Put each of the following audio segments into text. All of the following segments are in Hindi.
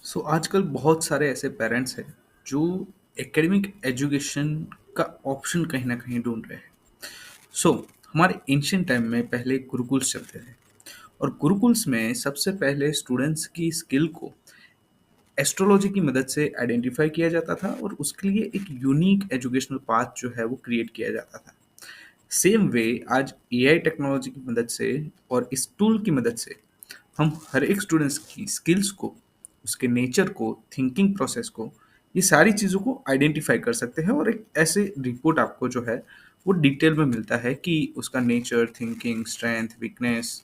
आजकल बहुत सारे ऐसे पेरेंट्स हैं जो एकेडमिक एजुकेशन का ऑप्शन कहीं ना कहीं ढूंढ रहे हैं। सो हमारे एंशियंट टाइम में पहले गुरुकुल्स चलते थे और गुरुकुल्स में सबसे पहले स्टूडेंट्स की स्किल को एस्ट्रोलॉजी की मदद से आइडेंटिफाई किया जाता था और उसके लिए एक यूनिक एजुकेशनल पाथ जो है वो क्रिएट किया जाता था। सेम वे आज एआई टेक्नोलॉजी की मदद से और इस टूल की मदद से हम हर एक स्टूडेंट्स की स्किल्स को, उसके नेचर को, थिंकिंग प्रोसेस को, ये सारी चीज़ों को आइडेंटिफाई कर सकते हैं और एक ऐसे रिपोर्ट आपको जो है वो डिटेल में मिलता है कि उसका nature, thinking, strength, weakness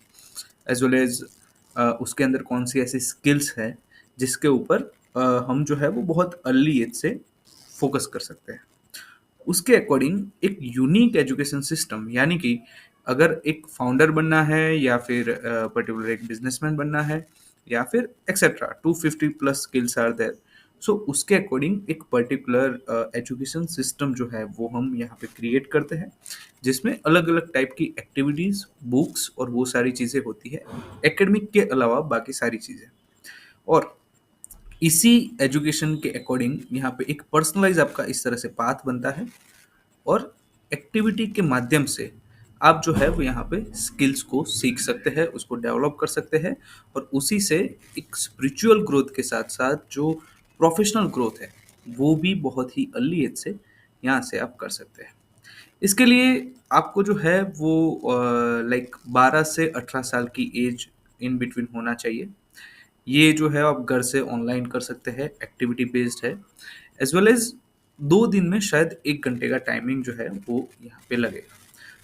as well as उसके अंदर कौन सी ऐसी स्किल्स है जिसके ऊपर हम जो है वो बहुत अर्ली एज से फोकस कर सकते हैं। उसके अकॉर्डिंग एक यूनिक एजुकेशन सिस्टम, यानी कि अगर एक फाउंडर बनना है या फिर पर्टिकुलर एक बिजनेसमैन बनना है या फिर etcetera 250 plus skills are there. So उसके अकॉर्डिंग एक पर्टिकुलर एजुकेशन सिस्टम जो है वो हम यहाँ पे क्रिएट करते हैं, जिसमें अलग अलग टाइप की एक्टिविटीज, बुक्स और वो सारी चीज़ें होती है, एकेडमिक के अलावा बाकी सारी चीज़ें। और इसी एजुकेशन के अकॉर्डिंग यहाँ पे एक पर्सनलाइज आपका इस तरह से पाथ बनता है और एक्टिविटी के माध्यम से आप जो है वो यहाँ पे स्किल्स को सीख सकते हैं, उसको डेवलप कर सकते हैं और उसी से एक स्पिरिचुअल ग्रोथ के साथ साथ जो प्रोफेशनल ग्रोथ है वो भी बहुत ही अर्ली एज से यहाँ से आप कर सकते हैं। इसके लिए आपको जो है वो लाइक 12 से 18 साल की एज इन बिटवीन होना चाहिए। ये जो है आप घर से ऑनलाइन कर सकते हैं, एक्टिविटी बेस्ड है, एज वेल एज 2 दिन में शायद 1 घंटे का टाइमिंग जो है वो यहाँ पे लगेगा।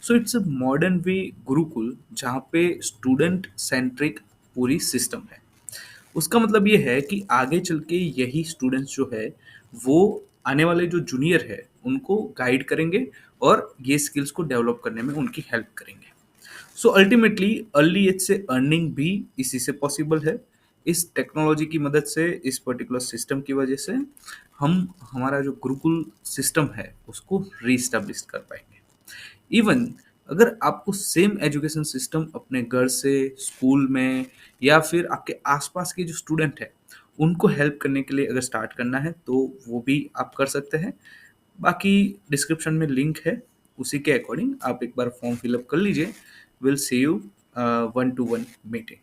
So it's a modern way Gurukul जहाँ पे स्टूडेंट सेंट्रिक पूरी सिस्टम है। उसका मतलब ये है कि आगे चल के यही स्टूडेंट्स जो है वो आने वाले जो जूनियर है उनको गाइड करेंगे और ये स्किल्स को डेवलप करने में उनकी हेल्प करेंगे। सो अल्टीमेटली अर्ली एज से अर्निंग भी इसी से पॉसिबल है। इस टेक्नोलॉजी की मदद से, इस पर्टिकुलर सिस्टम की वजह से हम हमारा जो गुरुकुल सिस्टम है उसको रीस्टेब्लिश कर पाएंगे। इवन अगर आपको सेम एजुकेशन सिस्टम अपने घर से, स्कूल में या फिर आपके आसपास के जो स्टूडेंट है उनको हेल्प करने के लिए अगर स्टार्ट करना है तो वो भी आप कर सकते हैं। बाकी डिस्क्रिप्शन में लिंक है, उसी के अकॉर्डिंग आप एक बार फॉर्म फिलअप कर लीजिए। Will see you 1-to-1 meeting.